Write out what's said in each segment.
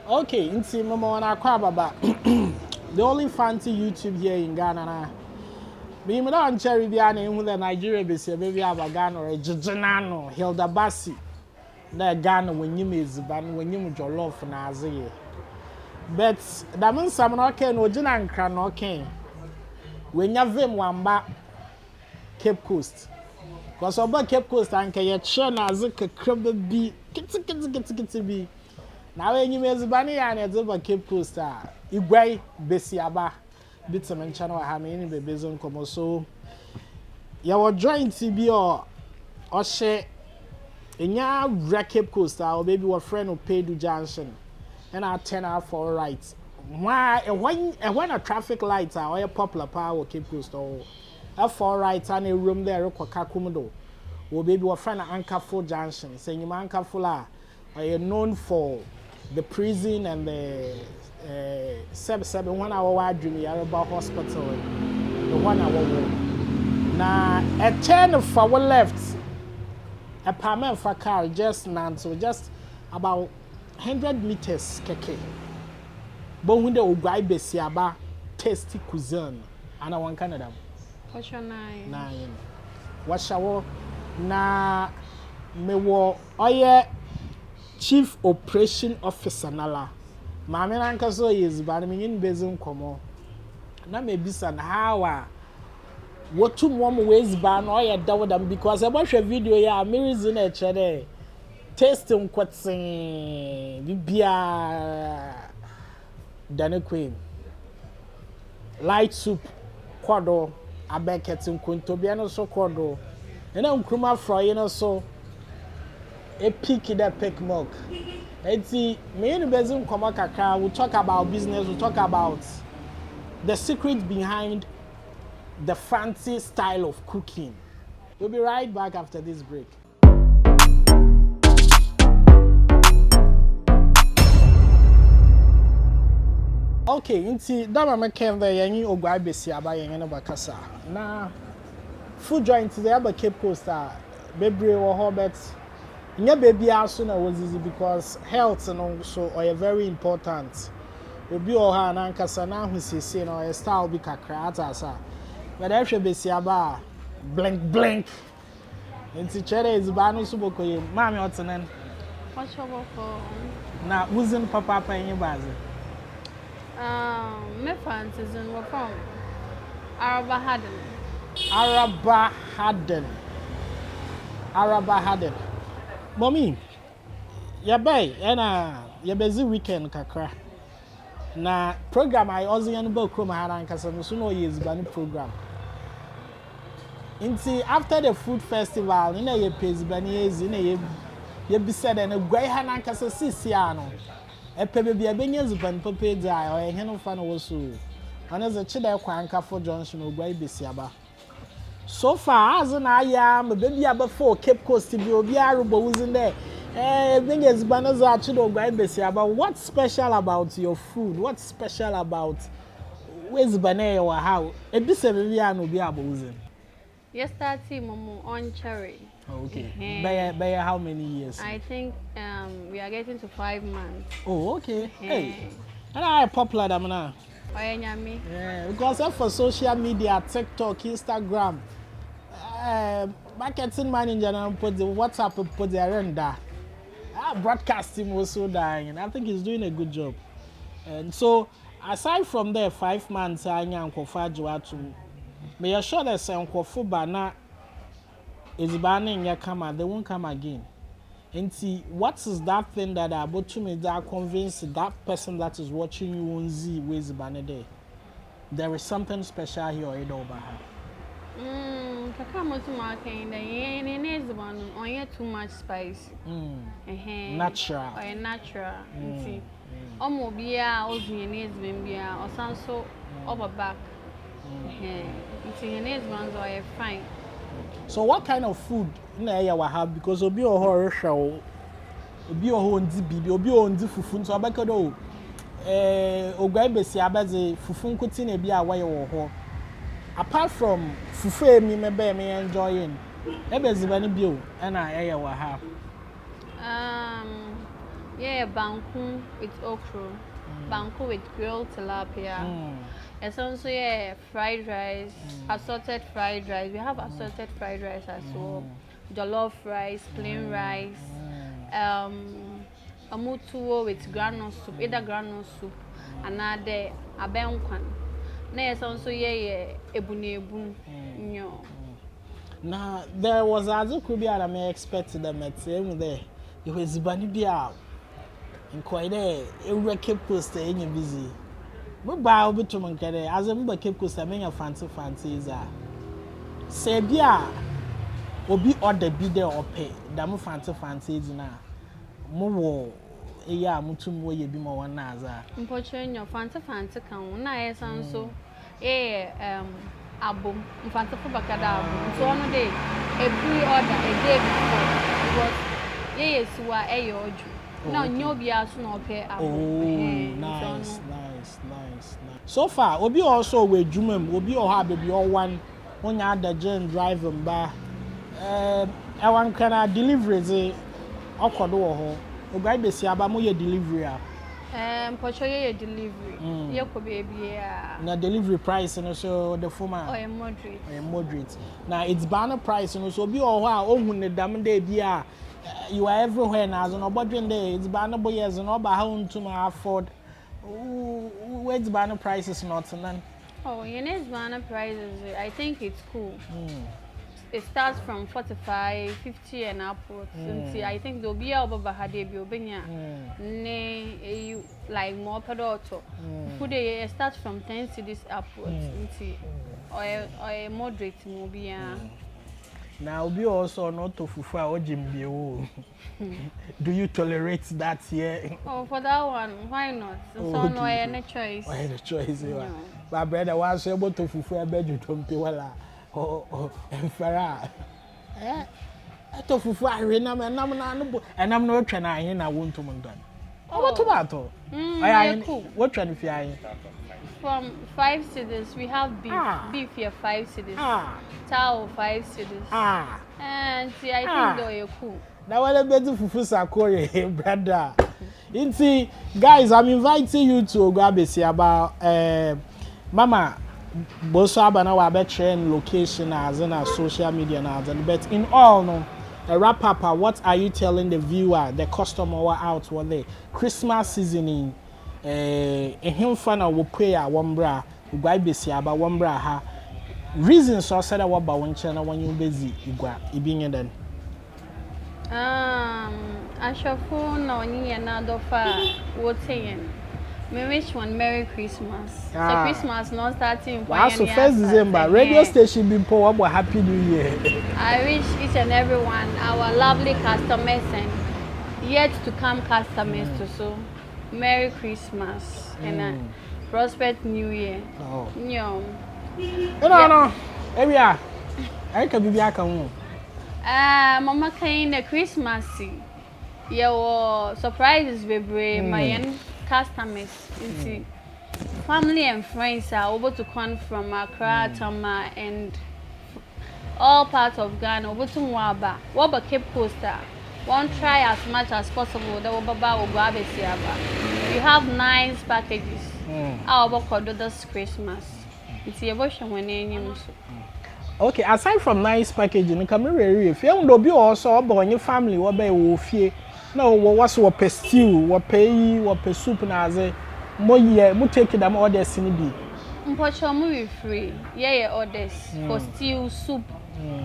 Okay, inti mama wana kwa baba. The only fancy YouTube here in Ghana na. Me me don cherry bia na ehu the Nigeria Basiabaa bia aba Ghana or Jijinano, Hilda Basi. Na Ghana wanyim eziban, wanyim jollof na azie. But da man sam na okay no gina nkra na okay. Wenya vim wamba Cape Coast. Because oba Cape Coast anka ye che na azie kakraba bi kiti bi. Na we nyim ezibani ya na ezeba Cape Coast igwai Basiabaa bitamin channel ha me ni bebezo nkomo so ya wo joint bi o hye enya wra Cape Coast o baby wo friend o Pedu Junction and I turn out for right why when a traffic lights are or popular power Cape Coast or for right and a room there kwakakumdo wo baby wo friend Anchorful Junction say you Anchorful are known for the prison and the 7 hour wide dream Yaraba Hospital, the 1 hour walk. Now, at 10 for our left, a permanent for car just now, so just about 100 meters. Keke. But when the Oguaa Basiabaa tasty cuisine, and I want Canada. What's your name? 9. What's your na me wo oye Chief Operation Officer nala. Mama nanka so yes, but me in bezum komo. Na me bisa na how what two more ways ban oye dawdam because I watch a video ya me reason e chere tasting kwatsin bibia dane queen light soup kwado abeketin kuntobia no so kwado ena nkruma fry no so a pick that pick milk. Eti me in bezum koma kakra we talk about business, we talk about the secret behind the fancy style of cooking. We'll be right back after this break. Okay, inti dama meken there yenyi Oguaa Basiabaa yenye no bakasa. Na food joint there aba Cape Coast bebre wo hobet. Nya baby also na was easy because health and also are very important. Obi o ha na nkasa na hu sese na o style bi kakra atasa. But I should Basiabaa blink. Inti chere ezba no so bokoye. Mami otenen. What's your for? Na uzin papa enye baze. My fancies and we're from Araba Haddon. Araba Harden. Mommy, yabai, and busy weekend kakra. Na program I also yan book from Haran Kasano Suno years bani program. Inti after the food festival, in a ye pays banies in a ye be said and a gray Hanan Casa Siciano. A pebble be a benyas ban pape die or a hen of fan also. And as a chida quanka for Johnson or Gray Basiabaa. So far as I am, a baby before Cape Coast to be was in there. Benyas banners are chido Gray Basiabaa. What's special about your food? What's special about where's Banay or how? A Bisiabaa will be abusing. Yes, that team on cherry. Okay. By how many years? I think we are getting to 5 months. Oh, okay. Hey. And I popular them now. Yeah, because for social media, TikTok, Instagram, marketing manager and put the WhatsApp put the render. Broadcasting was so dying, and I think he's doing a good job. And so, aside from there, 5 months, I am to. May I sure that some Kofubana is banning your camera, they won't come again. And see, what is that thing that I about to me that convince that person that is watching you won't see where's banner? There is something special here or over her. Kakamo to marking the yen one on too much spice. Natural. Or natural. See, Omobia, Ozianese Bimbia, or some so over back. It's in his ones are fine. So what kind of food in the area we have? Because obi o horror show, obi o ho ndi bibi, obi o ndi fufu. So abeka do Oguaa Basiabaa ze fufu nkuti na bi a waye wo ho. Apart from fufu me enjoying. Ebe ziba ni bi o na area we have. Yeah, banku with okra, banku with grilled tilapia. It's also fried rice, assorted fried rice. We have assorted fried rice as well. Jollof rice, plain rice, amutuo with granule soup, either granule soup, another abenkwan. It's also ebunebu. Now there was a could be I may expect them at there. It was Banibia. In quite a Cape Coast busy. But by to Monkade, as a member Cape Coast, I mean a fancies are. Sabia obi order be there or pay, Damu fancies now. More a ya mutum way be more one naza. Importing your fancy can na so album, fancy for Bacada. So on a day, a pre-order a day before. Yes, you are a yoju. No, no, be as no pay. Oh, nice. So far, obi also we jumem, obi or have baby or one when you had the gen driving by. I want kind deliveries. Okodo ho. Oguaa Basiabaa mo ye delivery a. Pocho ye delivery. Ye ko baby na delivery price no so the former. Oh, moderate. Moderate. Now it's banner price no so obi or ha ohun ne dam dey bia. You are everywhere now. So nobody there. It's banner boys and all how to afford. Where's banner prices not none? Oh, your banner prices. I think it's cool. It starts from 45, 50 and upwards. See, I think there'll be over Bahade Biobenia. Ne, like more pedoto. It starts from 10 cities upwards. See, or a moderate movie. Now, we also not to fufu or Jimbio. Do you tolerate that here? Oh, for that one, why not? So no, I had a choice. I had a choice. My brother was able to fufu a bed you don't pay well. Oh, and Farah. I told fufu I remember and I'm not trying to want to Mondan. Oh, what tomato? What trying to fly? From 5 cities, we have beef. Beef here, 5 cities. Tao, 5 cities. And see, I think they're cool. Now, what about the fufu sakore, brother? See, guys, I'm inviting you to Oguaa Basiabaa. Mama, Basiabaa now I bet train location as in our social media now. But in all, no. A wrap up, what are you telling the viewer, the customer out what they Christmas seasoning? him fan a wo pay a wombra Oguaa Basiabaa wombra ha reason so said what ba won chena when you busy Oguaa ibinye den ashofo na onye na dofa woteyen me wish one Merry Christmas. So Christmas not starting for so 1st December radio station be power about Happy New Year. I wish each and everyone, our lovely customers and yet to come customers too. So Merry Christmas and a prosperous New Year. No. Ebia. I can be back on. Mama kind the Christmas. Your surprises baby my customers into family and friends are able to come from Accra, Tama and all parts of Ghana over to Waba Cape Coast. Won't try as much as possible. The Oguaa Basiabaa. You have nice packages. Our work this Christmas. It's your version when you okay, aside from nice packaging, come here. If you don't be also about your family, what be wolfie? No, what's what per stew, what pay, what per soup na ze. Mo ye, mo take them orders in be. Mpocho mo we free. Yeah, orders for stew, soup.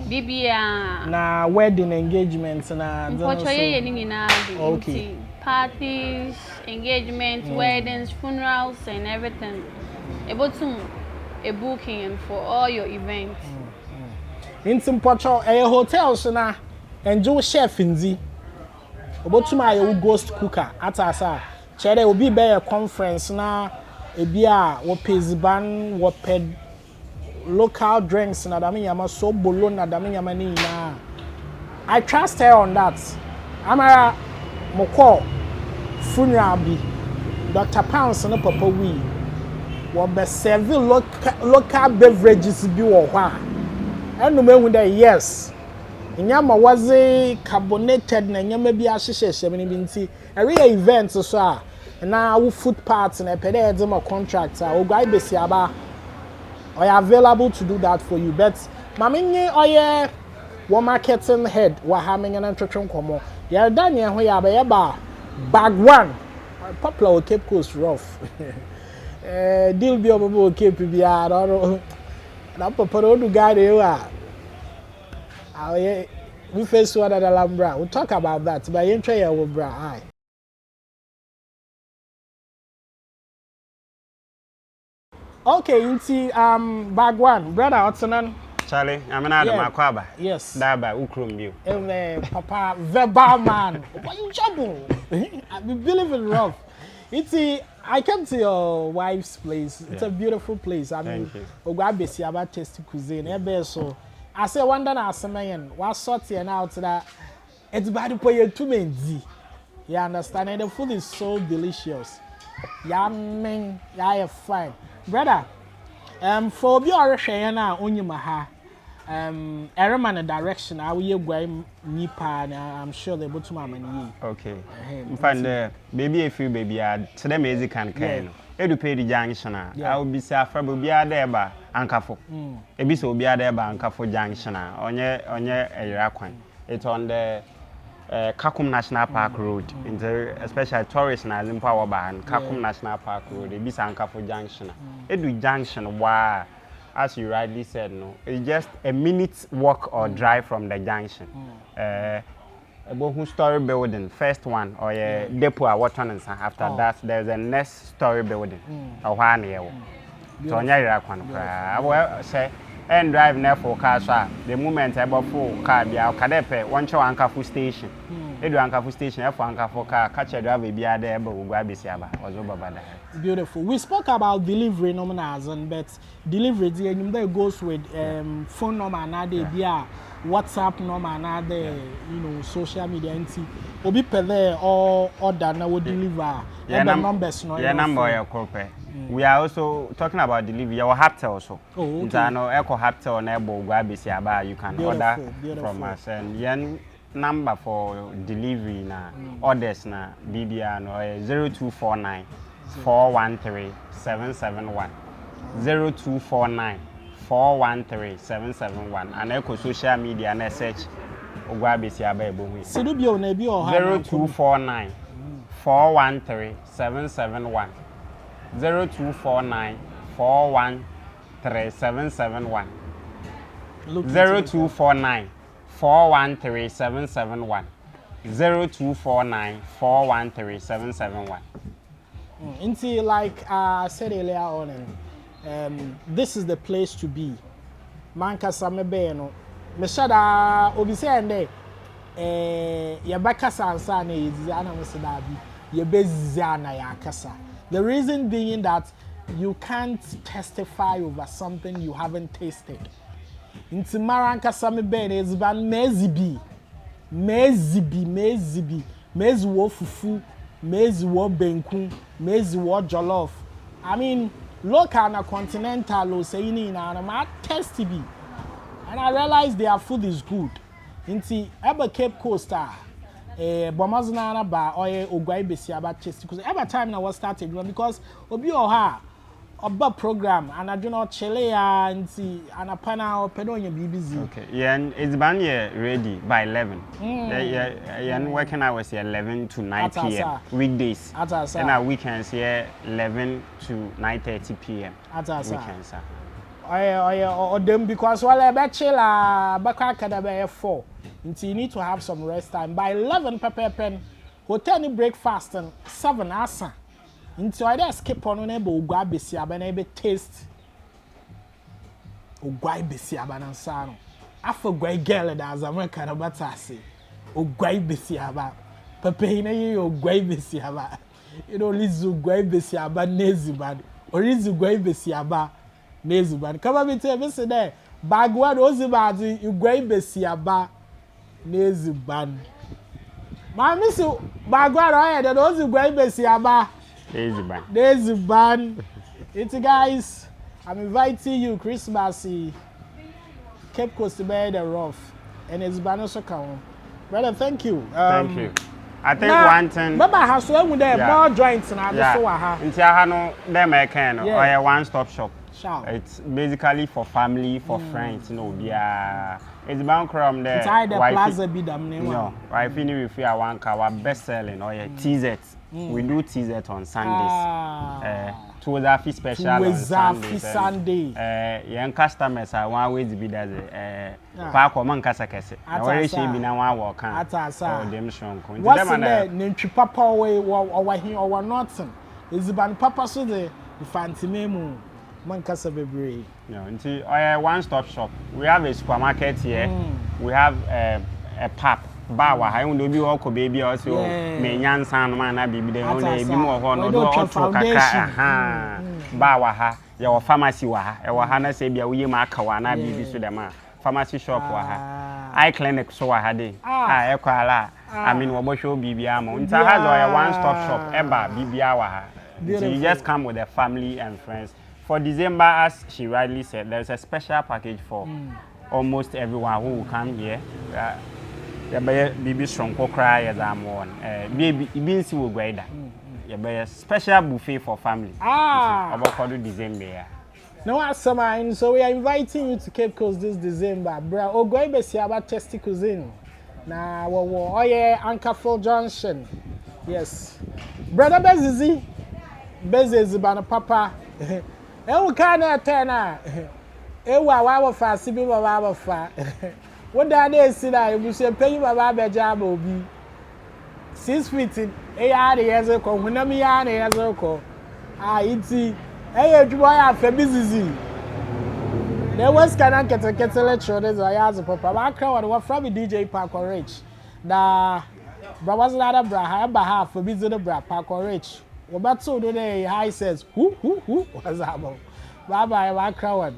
Bibia. Na wedding engagements na. Mpocho ye ni na be. Okay. Parties, engagements, weddings, funerals and everything. Able to a booking for all your events. In some Mpocho hotels na enjoy chef inzi. About to my ghost cooker at asa. Chere will be a conference na a beer what pays ban what paid local drinks na dami yama so bolo na dami yama ni na. I trust her on that. Amara moko funeral bi Dr. Pounds na papa we what be serve local beverages bi wo hwa. Enu me that yes. Nyama waze carbonated na nyama bi ahyehyehye me bi nti every event so a na wo food parts na pede edem a contract a Oguaa Basiabaa are available to do that for you but mamenye oye wo marketing head wa ha menye na twetwe nkomo ya dan ye ho ya ba bag 1 popular Cape Coast rough deal bi obobo Cape bi a ro na papa ro du gare wa we face one at Alhambra. We'll talk about that. But you try your bra. Aye. Okay, inti bag 1, brother Ottonan. Charlie, I'm an Adam Aquaba. Yes. Daba Ukrum you. Papa verbal man. Why you trouble? I believe in rough. I came to your wife's place. It's a beautiful place. I mean, Oguaa Basiabaa tasty cuisine. So I say one day na asemayen was sorting out that it's bad for you to menzi. You understand? And the food is so delicious. Yummy, yeah, fine. Brother, for be our shayana on your maha, every direction, I will go nipa, and I'm sure they put to my money. Okay. Find the baby a few baby ad, so the music can kind. Edu pay the junction. I will be safe, will be there by Ankafo. Ebi so be there by Ankafo junction. Onye Irakwan. It's on the Kakum National Park Road. In the especially tourist na Limpower Ban Kakum National Park Road. Ebi sa Ankafo junction. Edu junction wa, as you rightly said, no, it's just a minute's walk or drive from the junction. About who story building, first one, or a depot at water and after that, there's a next story building. Or 1 year. So, I will say, and drive near for cars. The moment about full car, be our Kadepe, one show Ankafu station. Edu Ankafu station, F Ankafu car, catch a driver be there, but Oguaa Basiabaa was over by that. Beautiful. We spoke about delivery nominals, but delivery goes with phone number and WhatsApp number and social media and obi pele or order na we deliver numbers no number we are also talking about delivery our Haptel also eco Haptel na Oguaa Basiabaa you can order from us and yen number for delivery na orders na BBR no 0249 413 771 0249 413-771 and echo social media and search Oguaa Basiabaa ebohu. Sidubio na bi o ha 0249 413-771 0249 413771. Look 0249 413771. 0249 413771. Until like I said earlier on, this is the place to be. Manka samebe no. Me shada obi say ende ya bakasa ansa na yizi ana musida bi ye bezizi ana ya kasa. The reason being that you can't testify over something you haven't tasted. Inti maranka samebe na eziban mezi wo fufu, mezi wo benku, mezi wo jollof. I mean, local na continental o say ni na ma tasty be. And I realized their food is good. Inti eba Cape Coast bomazuna ba oye Oguaa Basiabaa chest because every time na was started because obi oha oba program and I do not chile ya inti anapana opedo nya BBC. Okay. Yeah, and it's been ready by 11. Yeah, working hours here 11 to 9 p.m. weekdays. And our weekends here 11 to 9:30 p.m. Weekends. Or them because while I bet chilla back at 4 until you need to have some rest time. By 11 pen hotel breakfast and 7 asa until I skip on able Oguaa Basiabaa and able taste Oguaa Basiabaa and Sano. After great girl as American about say Oguaa Basiabaa Papa Oguaa Basiabaa you know Lizu Oguaa Basiabaa Neziban or Lizu Oguaa Basiabaa Neziban. Come on, me tell me say there. Bagwan Ozibadi, Oguaa Basiabaa Neziban. Ma miss you Bagwan oya the Oguaa Basiabaa Neziban. It's guys, I'm inviting you Christmas Cape Coast to be the rough and it's also come. Brother, thank you. Thank you. I think one thing. Baba has so with the ball joints and I just saw her. Inti no dem can or a one-stop shop. It's basically for family, for friends, you know, it's bound from there. It's either plaza be them name. No, I feel if we are one car, best selling or TZ. We do TZ on Sundays. To the fee special on Sunday. Young customers are one way to be there. Park or Mancasa Casset. I already she be now one walk. What's the name? Papa away or here or Norton? Is the band Papa so the fancy memo. Mancasa Bebre. No, until one-stop shop. We have a supermarket here. We have a pub. Bar where I will be walk baby also. Me yan san man na bibi dem only be more hono do otro kakra. Bar wa ha. Your pharmacy wa ha. E wa ha na say bia we ma aka wa na bibi so dem a. Pharmacy shop wa ha. Eye clinic so wa ha dey. E kwala. I mean we bo show bibi am. Until has a one-stop shop. Eba bibi wa ha. So you just come with the family and friends. For December, as she rightly said, there's a special package for almost everyone who will come here. The baby strong cry as I'm on. Baby, beans will grade. A special buffet for family. About December. No, as so we are inviting you to Cape Coast this December. Bro, Oguaa Basiabaa Tasty Cuisine. Now, oh yeah, Anchorful Junction. Yes. Brother Bezizi. Bezizi bana papa. Ewu kana tena. Ewu awa fa sibi baba fa. What da dey see that you say pay baba beja obi. 6 feet in e ya dey yezo ko hunam ya na yezo ko. Iti edwuma ya fa bizizi. The West Canaan kete lecture des ayazo papa. Ba kra wa from DJ Park Rich. Da bra was la da bra ha ba ha for bizizi bra Park Rich. What so do they high says who what's that about? Bye bye, crowd.